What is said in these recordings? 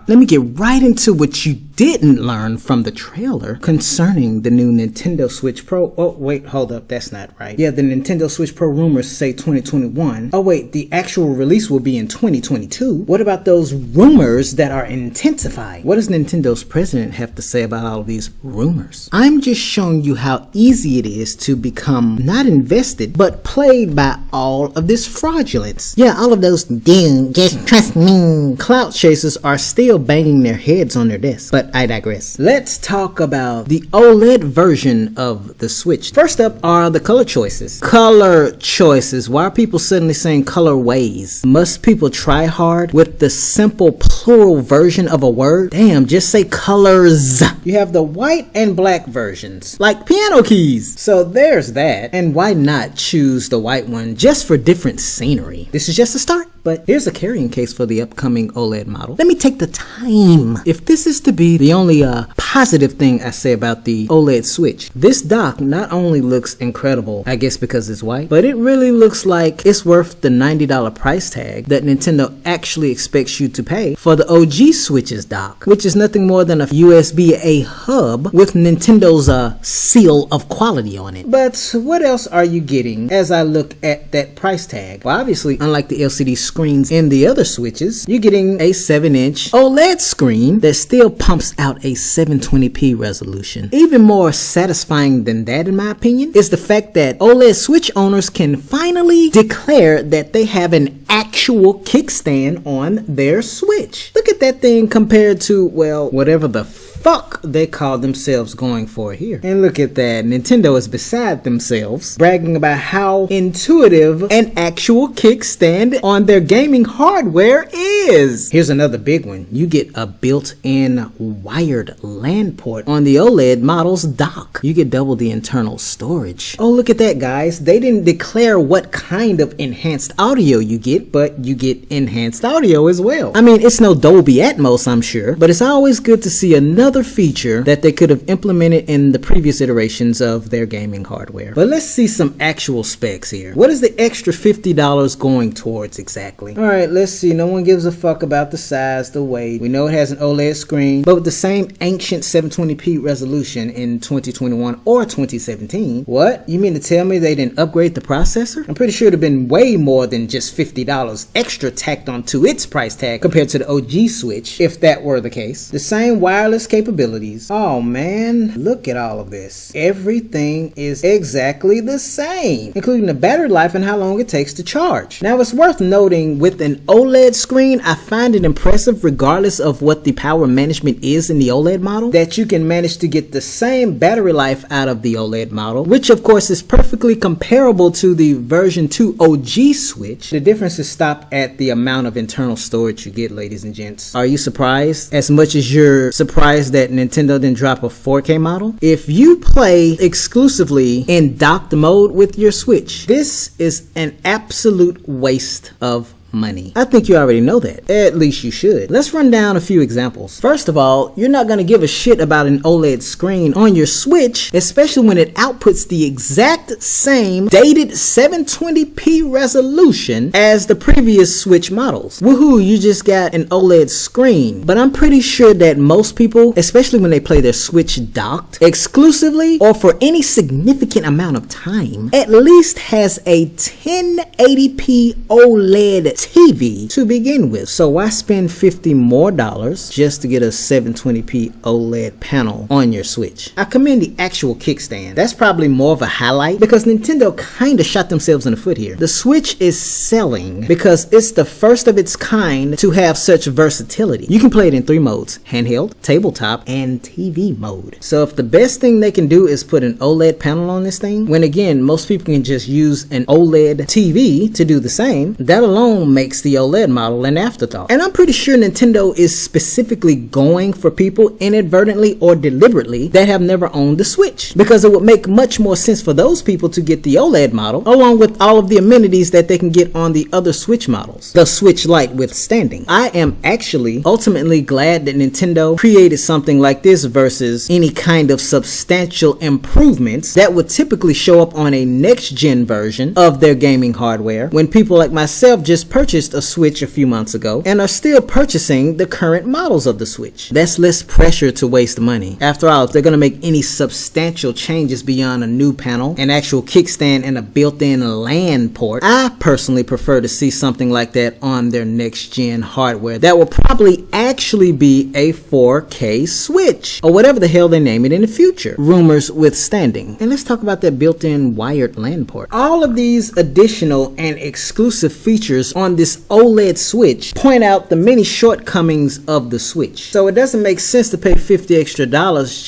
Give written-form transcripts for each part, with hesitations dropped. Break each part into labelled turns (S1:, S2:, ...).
S1: let me get right into what you didn't learn from the trailer concerning the new Nintendo Switch Pro. Oh, wait, hold up. That's not right. Yeah, the Nintendo Switch Pro rumors say 2021. Oh, wait, the actual release will be in 2022. What about those rumors that are intensifying? What does Nintendo's president have to say about all of these rumors? I'm just showing you how easy it is to become not invested, but played by all of this fraudulence. Yeah, all of those dude, just trust me clout chasers are still banging their heads on their desks. But I digress. Let's talk about the OLED version of the Switch. First up are the color choices. Color choices. Why are people suddenly saying colorways? Must people try hard with the simple plural version of a word? Damn, just say colors. You have the white and black versions, like piano keys. So there's that. And why not choose the white one just for different scenery? This is just a start. But here's a carrying case for the upcoming OLED model. Let me take the time. If this is to be the only positive thing I say about the OLED Switch, this dock not only looks incredible, I guess because it's white, but it really looks like it's worth the $90 price tag that Nintendo actually expects you to pay for the OG Switch's dock, which is nothing more than a USB-A hub with Nintendo's seal of quality on it. But what else are you getting as I look at that price tag? Well, obviously, unlike the LCD screens in the other Switches, you're getting a 7-inch OLED screen that still pumps out a 720p resolution. Even more satisfying than that, in my opinion, is the fact that OLED Switch owners can finally declare that they have an actual kickstand on their Switch. Look at that thing compared to, well, whatever the fuck they call themselves going for here. And look at that, Nintendo is beside themselves, bragging about how intuitive an actual kickstand on their gaming hardware is. Here's another big one. You get a built-in wired LAN port on the OLED model's dock. You get double the internal storage. Oh, look at that, guys. They didn't declare what kind of enhanced audio you get, but you get enhanced audio as well. I mean, it's no Dolby Atmos, I'm sure, but it's always good to see another feature that they could have implemented in the previous iterations of their gaming hardware. But let's see some actual specs here. What is the extra $50 going towards exactly? Alright, let's see. No one gives a fuck about the size, the weight. We know it has an OLED screen, but with the same ancient 720p resolution in 2021 or 2017. What? You mean to tell me they didn't upgrade the processor? I'm pretty sure it would have been way more than just $50 extra tacked onto its price tag compared to the OG Switch, if that were the case. The same wireless capabilities. Oh man, look at all of this. Everything is exactly the same, including the battery life and how long it takes to charge. Now it's worth noting, with an OLED screen, I find it impressive, regardless of what the power management is in the OLED model, that you can manage to get the same battery life out of the OLED model, which of course is perfectly comparable to the version 2 OG Switch. The difference is stopped at the amount of internal storage you get, ladies and gents. Are you surprised? As much as you're surprised that Nintendo didn't drop a 4K model? If you play exclusively in docked mode with your Switch, this is an absolute waste of money. I think you already know that. At least you should. Let's run down a few examples. First of all, you're not going to give a shit about an OLED screen on your Switch, especially when it outputs the exact same dated 720p resolution as the previous Switch models. Woohoo, you just got an OLED screen. But I'm pretty sure that most people, especially when they play their Switch docked exclusively or for any significant amount of time, at least has a 1080p OLED TV to begin with. So why spend $50 more just to get a 720p OLED panel on your Switch? I commend the actual kickstand. That's probably more of a highlight because Nintendo kinda shot themselves in the foot here. The Switch is selling because it's the first of its kind to have such versatility. You can play it in 3 modes: handheld, tabletop, and TV mode. So if the best thing they can do is put an OLED panel on this thing, when again most people can just use an OLED TV to do the same, that alone makes the OLED model an afterthought. And I'm pretty sure Nintendo is specifically going for people inadvertently or deliberately that have never owned the Switch, because it would make much more sense for those people to get the OLED model along with all of the amenities that they can get on the other Switch models, the Switch Lite withstanding. I am actually ultimately glad that Nintendo created something like this versus any kind of substantial improvements that would typically show up on a next-gen version of their gaming hardware, when people like myself just purchased a Switch a few months ago and are still purchasing the current models of the Switch. That's less pressure to waste money. After all, if they're going to make any substantial changes beyond a new panel, an actual kickstand, and a built-in LAN port, I personally prefer to see something like that on their next-gen hardware that will probably actually be a 4K Switch, or whatever the hell they name it in the future, rumors withstanding. And let's talk about that built-in wired LAN port. All of these additional and exclusive features on this OLED Switch point out the many shortcomings of the Switch. So it doesn't make sense to pay $50 extra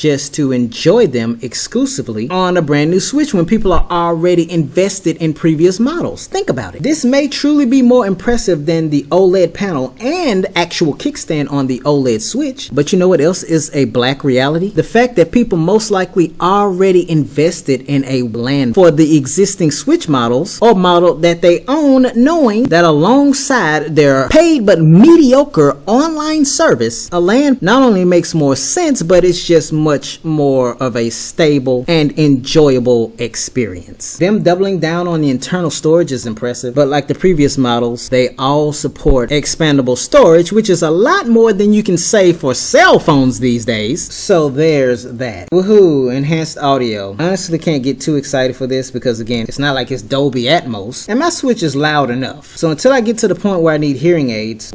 S1: just to enjoy them exclusively on a brand new Switch when people are already invested in previous models. Think about it. This may truly be more impressive than the OLED panel and actual kickstand on the OLED Switch. But you know what else is a black reality? The fact that people most likely already invested in a LAN for the existing Switch models or model that they own, knowing that alongside their paid but mediocre online service, a LAN not only makes more sense, but it's just much more of a stable and enjoyable experience. Them doubling down on the internal storage is impressive, but like the previous models, they all support expandable storage, which is a lot more than you can say for cell phones these days. So there's that. Woohoo, enhanced audio. I honestly can't get too excited for this because again, it's not like it's Dolby Atmos, and my Switch is loud enough. So until I get to the point where I need hearing aids,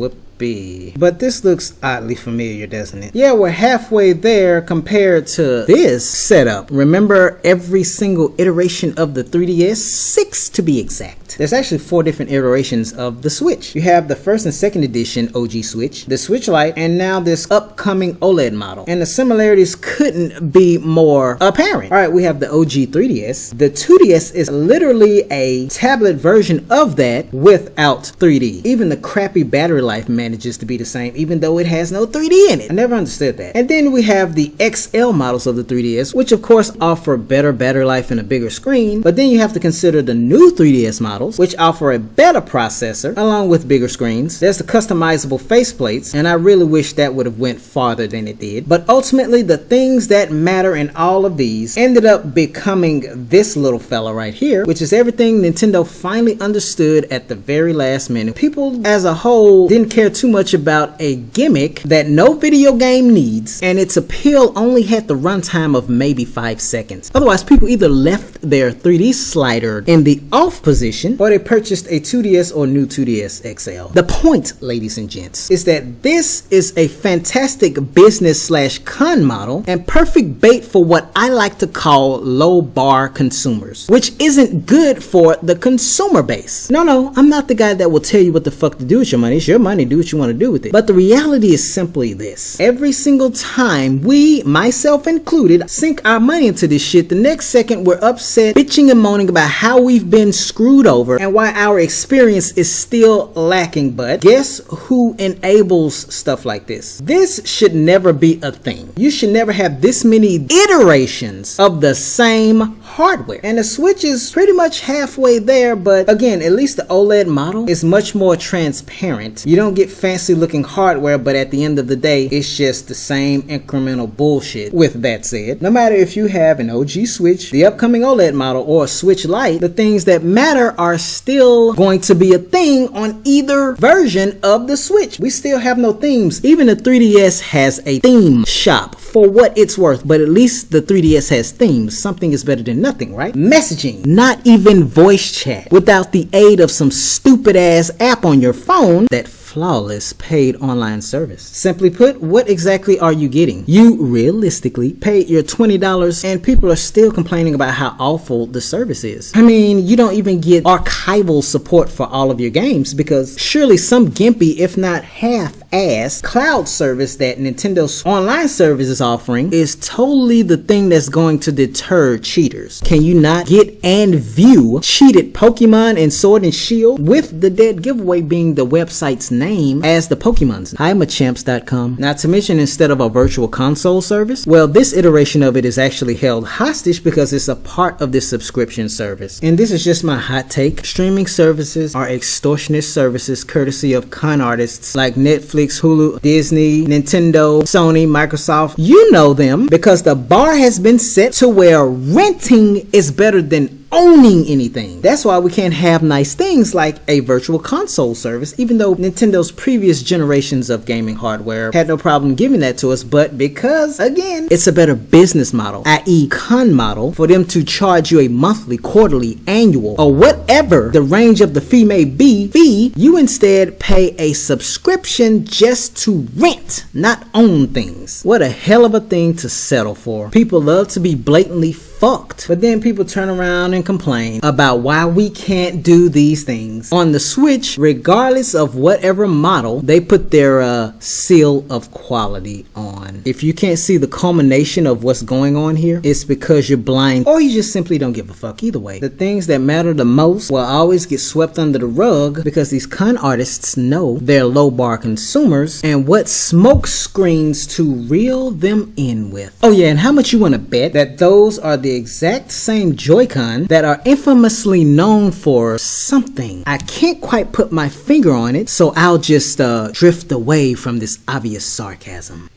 S1: but this looks oddly familiar, doesn't it? Yeah, we're halfway there compared to this setup. Remember every single iteration of the 3DS? 6 to be exact. There's actually 4 different iterations of the Switch. You have the first and second edition OG Switch, the Switch Lite, and now this upcoming OLED model. And the similarities couldn't be more apparent. Alright, we have the OG 3DS. The 2DS is literally a tablet version of that without 3D. Even the crappy battery life manages to be the same, even though it has no 3D in it. I never understood that. And then we have the XL models of the 3DS, which of course offer better battery life and a bigger screen. But then you have to consider the new 3DS models, which offer a better processor along with bigger screens. There's the customizable faceplates, and I really wish that would have went farther than it did. But ultimately, the things that matter in all of these ended up becoming this little fella right here, which is everything Nintendo finally understood at the very last minute. People as a whole didn't care too much about a gimmick that no video game needs, and its appeal only had the runtime of maybe 5 seconds. Otherwise, people either left their 3D slider in the off position or they purchased a 2DS or new 2DS XL. The point, ladies and gents, is that this is a fantastic business/con model and perfect bait for what I like to call low bar consumers, which isn't good for the consumer base. No, I'm not the guy that will tell you what the fuck to do with your money. It's your money, do what you want to do with it. But the reality is simply this. Every single time we, myself included, sink our money into this shit, the next second we're upset, bitching and moaning about how we've been screwed over and why our experience is still lacking. But guess who enables stuff like this? This should never be a thing. You should never have this many iterations of the same hardware. And the Switch is pretty much halfway there, but again, at least the OLED model is much more transparent. You don't get fancy looking hardware, but at the end of the day, it's just the same incremental bullshit. With that said, no matter if you have an OG Switch, the upcoming OLED model, or a Switch Lite, the things that matter are still going to be a thing on either version of the Switch. We still have no themes. Even the 3DS has a theme shop for what it's worth, but at least the 3DS has themes. Something is better than nothing, right? Messaging, not even voice chat, without the aid of some stupid ass app on your phone. That flawless paid online service. Simply put, what exactly are you getting? You realistically paid your $20 and people are still complaining about how awful the service is. I mean, you don't even get archival support for all of your games, because surely some gimpy, if not half-assed cloud service that Nintendo's online service is offering is totally the thing that's going to deter cheaters. Can you not get and view cheated Pokemon and Sword and Shield, with the dead giveaway being the website's name as the Pokemon's? Imachamps.com. Not to mention, instead of a virtual console service, well, this iteration of it is actually held hostage because it's a part of this subscription service. And this is just my hot take. Streaming services are extortionist services courtesy of con artists like Netflix, Hulu, Disney, Nintendo, Sony, Microsoft. You know them, because the bar has been set to where renting is better than owning anything. That's why we can't have nice things like a virtual console service, even though Nintendo's previous generations of gaming hardware had no problem giving that to us, but because, again, it's a better business model, i.e. con model, for them to charge you a monthly, quarterly, annual, or whatever the range of the fee may be, you instead pay a subscription just to rent, not own things. What a hell of a thing to settle for. People love to be blatantly fucked, but then people turn around and complain about why we can't do these things. On the Switch, regardless of whatever model, they put their seal of quality on. If you can't see the culmination of what's going on here, it's because you're blind or you just simply don't give a fuck. Either way, the things that matter the most will always get swept under the rug because these con artists know they're low bar consumers and what smoke screens to reel them in with. Oh yeah, and how much you want to bet that those are the exact same Joy-Con that are infamously known for something? I can't quite put my finger on it, so I'll just drift away from this obvious sarcasm.